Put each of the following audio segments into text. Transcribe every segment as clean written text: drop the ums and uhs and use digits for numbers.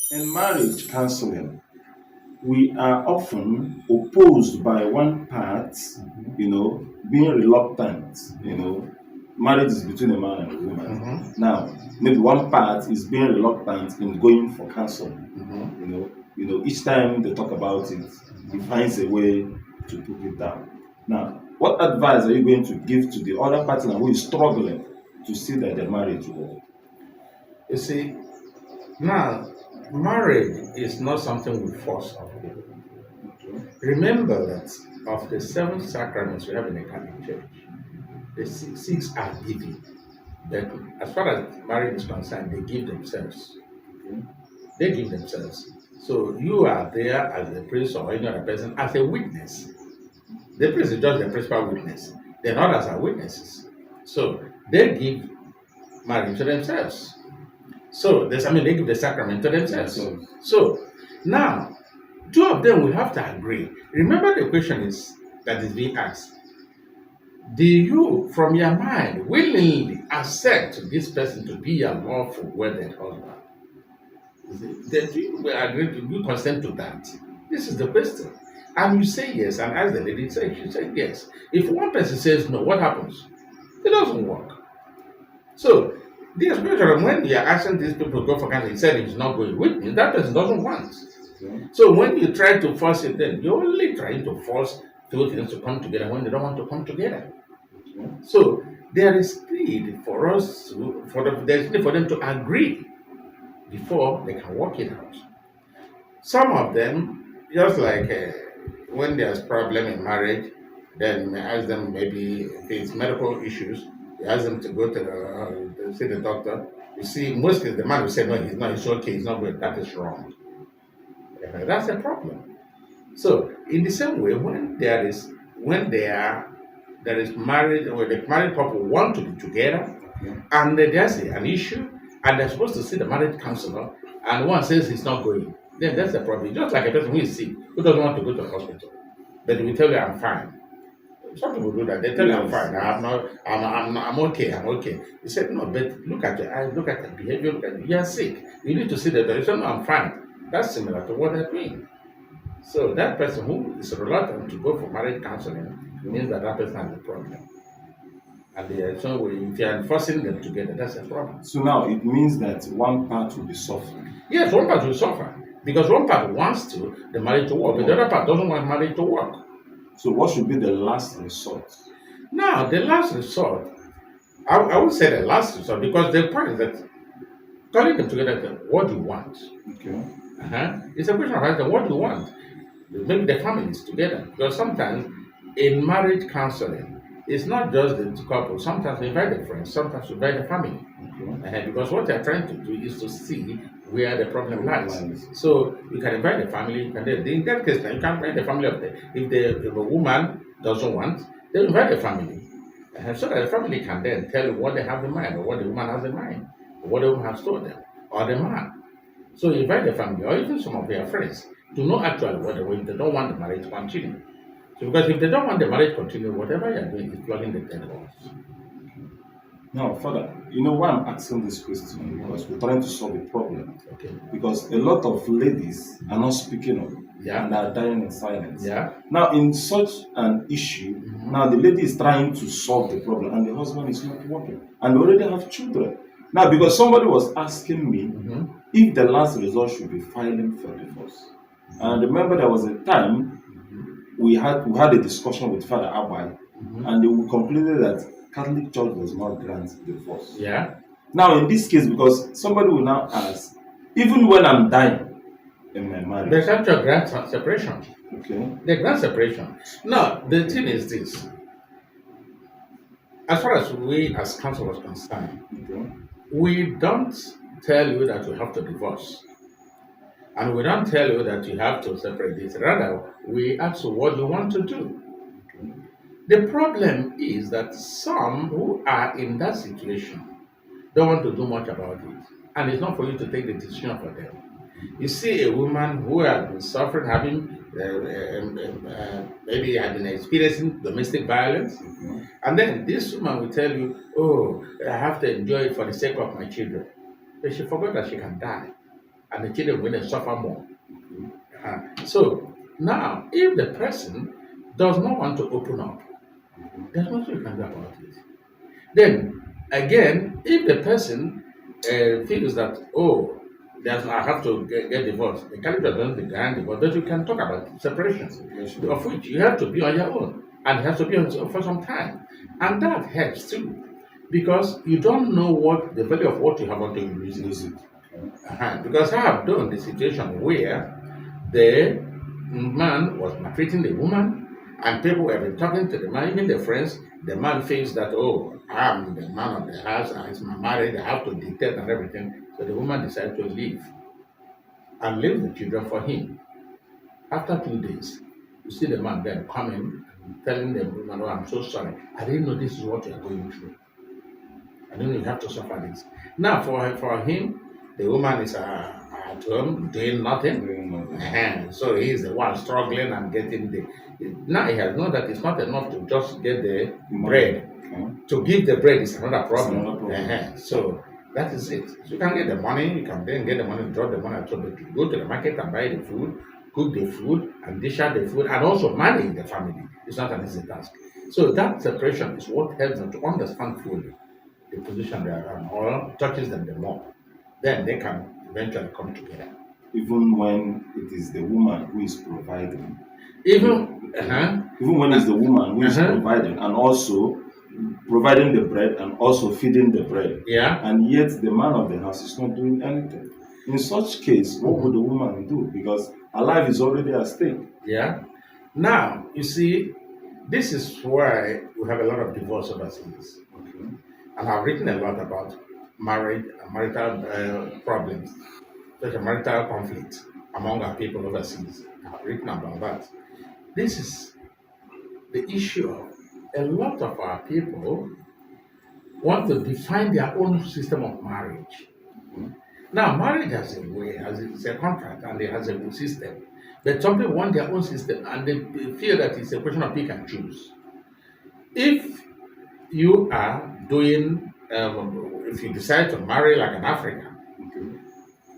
In marriage counseling, we are often opposed by one part, being reluctant. Marriage is between a man and a woman. Now, maybe one part is being reluctant in going for counseling. Each time they talk about it, he finds a way to put it down. Now, what advice are you going to give to the other partner who is struggling to see that the marriage works? You see, now, marriage is not something we force on people. Remember that of the seven sacraments we have in the Catholic Church, the six are given. But as far as marriage is concerned, they give themselves. They give themselves. So you are there as a priest or any other person as a witness. The priest is just the principal witness. The others are witnesses. So they give marriage to themselves. So they give the sacrament to themselves. So now, two of them will have to agree. Remember the question that is being asked. Do you, from your mind, willingly accept this person to be your lawful wedded husband? Then do you agree to you consent to that? This is the question. And you say yes, and as the lady said, she said yes. If one person says no, what happens? It doesn't work. So the explanation when you are asking these people to go for counsel, he said he's not going with me, that person doesn't want. So when you try to force it, then you're only trying to force two things to come together when they don't want to come together. So there is need for us to there's need for them to agree before they can work it out. Some of them, just like when there's problem in marriage, then you may ask them maybe if it's medical issues, you ask them to go to see the doctor. You see, most cases the man will say no, he's not, it's okay, he's not good. That is wrong. That's a problem. So in the same way, when there is marriage or the married couple want to be together, and there's an issue, and they're supposed to see the marriage counselor, and one says he's not going, then that's the problem. Just like a person who is sick, who doesn't want to go to the hospital, but we tell you I'm fine. Some people do that. They tell you I'm fine. I'm okay. I'm okay. You said no, but look at your eyes, look at the behavior, look at you're sick. You need to see the doctor. You say no, I'm fine. That's similar to what they're doing. So that person who is reluctant to go for marriage counseling means that person has a problem. And so if you are forcing them together, that's a problem. So now it means that one part will be suffering. Yes, one part will suffer because one part wants the marriage to work, but the other part doesn't want marriage to work. So what should be the last resort? Now, the last resort, I would say the last resort because the point is that calling them together, what do you want? Okay. It's a question of asking, what do you want? Maybe the families together. Because sometimes in marriage counseling, it's not just the couple. Sometimes we invite the friends, sometimes we invite the family. Okay. Because what they're trying to do is to see where the problem lies. So you can invite the family, in that case, you can invite the family up there. If the woman doesn't want, then invite the family. So that the family can then tell what they have in mind, or what the woman has in mind, or what the woman has told them, or the man. So you invite the family, or even some of their friends, to know actually what they want. They don't want the marriage to continue. So because if they don't want the marriage to continue, whatever you're doing is plugging the dead horse. Now, Father, you know why I'm asking this question? Because we're trying to solve a problem. Okay. Because a lot of ladies are not speaking up and are dying in silence. Yeah. Now, in such an issue, now the lady is trying to solve the problem and the husband is not working. And they already have children. Now, because somebody was asking me if the last resort should be filing for divorce. And remember, there was a time we had a discussion with Father Abai, and we concluded that Catholic Church does not grant divorce. Yeah. Now, in this case, because somebody will now ask, even when I'm dying in my marriage, there's actually grant separation. Okay. The grant separation. Now, the thing is this: as far as we as counsel are concerned, we don't tell you that you have to divorce. And we don't tell you that you have to separate this. Rather, we ask you what you want to do. The problem is that some who are in that situation don't want to do much about it. And it's not for you to take the decision for them. You see a woman who has been suffering, maybe had been experiencing domestic violence, and then this woman will tell you, oh, I have to enjoy it for the sake of my children. But she forgot that she can die. and the children will suffer more. So now, if the person does not want to open up, there's nothing you can do about it. Then again, if the person feels that, oh, I have to get divorced, the caliber doesn't grant divorce, but you can talk about separation, of which you have to be on your own, and it has to be on for some time, and that helps too, because you don't know what the value of what you have until you lose it. Because I have done the situation where the man was maltreating the woman, and people have been talking to the man, even the friends. The man feels that, oh, I'm the man of the house, and it's my marriage, I have to dictate and everything. So the woman decided to leave and leave the children for him. After 2 days, you see the man then coming and telling the woman, oh, I'm so sorry. I didn't know this is what you're going through. I didn't know you have to suffer this. Now, for him, the woman is at home doing nothing. So he's the one struggling and getting the. Now he has known that it's not enough to just get the bread. To give the bread is another problem. So that is it. So you can get the money, you can then get the money, drop the money, so you go to the market and buy the food, cook the food, and dish out the food, and also manage the family. It's not an easy task. So that separation is what helps them to understand fully the position they are in, or touches them the more. Then they can eventually come together. Even when it is the woman who is providing. Even when it's the woman who is providing, and also providing the bread and also feeding the bread. Yeah. And yet the man of the house is not doing anything. In such case, what would the woman do? Because her life is already at stake. Yeah. Now, you see, this is why we have a lot of divorce overseas. Okay. And I've written a lot about marriage and marital problems, such a marital conflict among our people overseas. I've written about that. This is the issue of a lot of our people want to define their own system of marriage. Now, marriage has a way, it's a contract, and it has a good system. But some people want their own system, and they feel that it's a question of pick and choose. If you are doing, if you decide to marry like an African,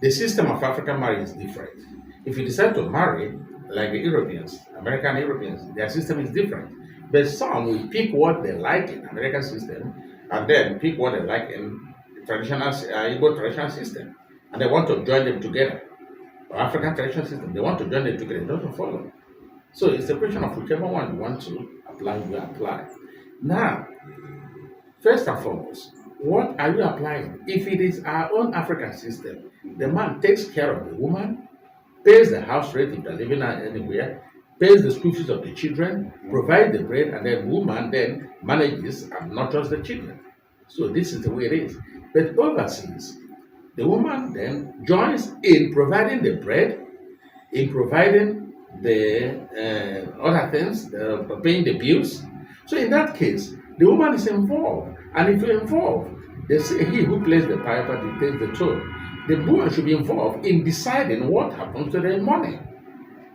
the system of African marriage is different. If you decide to marry like the Europeans, American Europeans, their system is different. But some will pick what they like in American system, and then pick what they like in the traditional Igbo traditional system, and they want to join them together. Or African traditional system, they want to join them together. It doesn't follow. So it's a question of whichever one you want to apply, you apply. Now, first and foremost, what are you applying? If it is our own African system, the man takes care of the woman, pays the house rent if they're living anywhere, pays the school fees of the children, provides the bread, and then woman then manages and nurtures the children. So this is the way it is. But overseas, the woman then joins in providing the bread, in providing the other things, paying the bills. So in that case, the woman is involved. And if you're involved, they say he who plays the piper dictates the tone. The woman should be involved in deciding what happens to their money.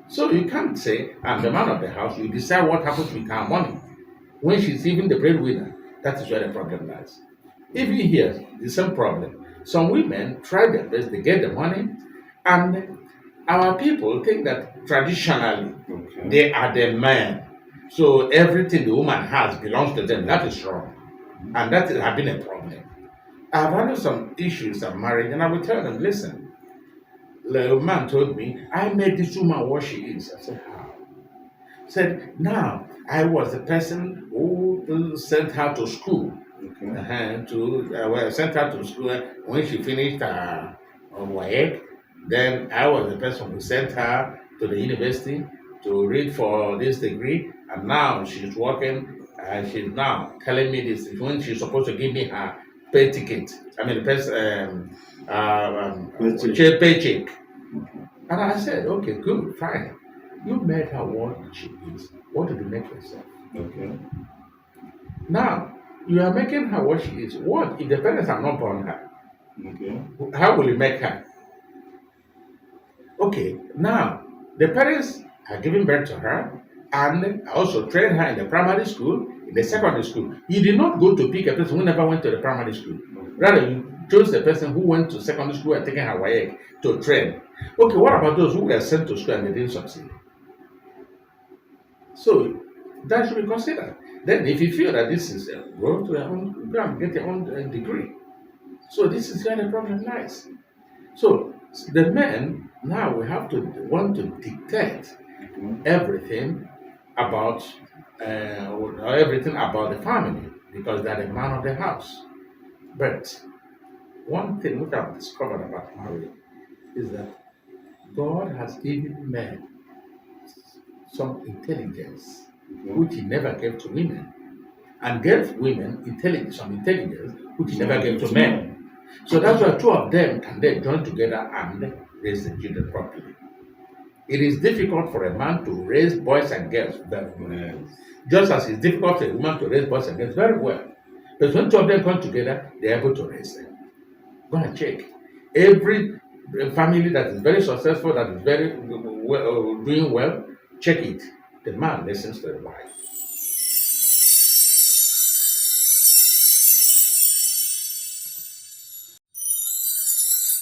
So you can't say, I'm the man of the house, you decide what happens with her money. When she's even the breadwinner, that is where the problem lies. Even here, the same problem. Some women try their best, they get the money, and our people think that traditionally they are the man. So everything the woman has belongs to them. That is wrong. And that has been a problem. I've handled some issues of marriage, and I will tell them, listen, the man told me, I made this woman what she is. I said, how? He said, now, I was the person who sent her to school. Sent her to school when she finished her work. Then I was the person who sent her to the university to read for this degree. And now she's working, and she's now telling me this when she's supposed to give me her pay ticket. I mean, paycheck. And I said, okay, good, fine. You made her what she is. What did you make yourself? Okay. Now, you are making her what she is. What if the parents have not born her? Okay. How will you make her? Okay, now, the parents are giving birth to her and also train her in the primary school, in the secondary school. You did not go to pick a person who never went to the primary school. Rather, you chose a person who went to secondary school and taken her WAEC to train. Okay, what about those who were sent to school and they didn't succeed? So that should be considered. Then, if you feel that this is go to your own, go and get your own degree. So this is where the problem lies. So the men now we have to want to dictate everything about or everything about the family because they're the man of the house. But one thing which I've discovered about marriage is that God has given men some intelligence which He never gave to women, and gave women some intelligence which He never gave to men. So that's why two of them can then join together and raise the children properly. It is difficult for a man to raise boys and girls very well, just as it's difficult for a woman to raise boys and girls very well. But when two of them come together, they're able to raise them. Go and check. Every family that is very successful, that is very doing well, check it. The man listens to the wife.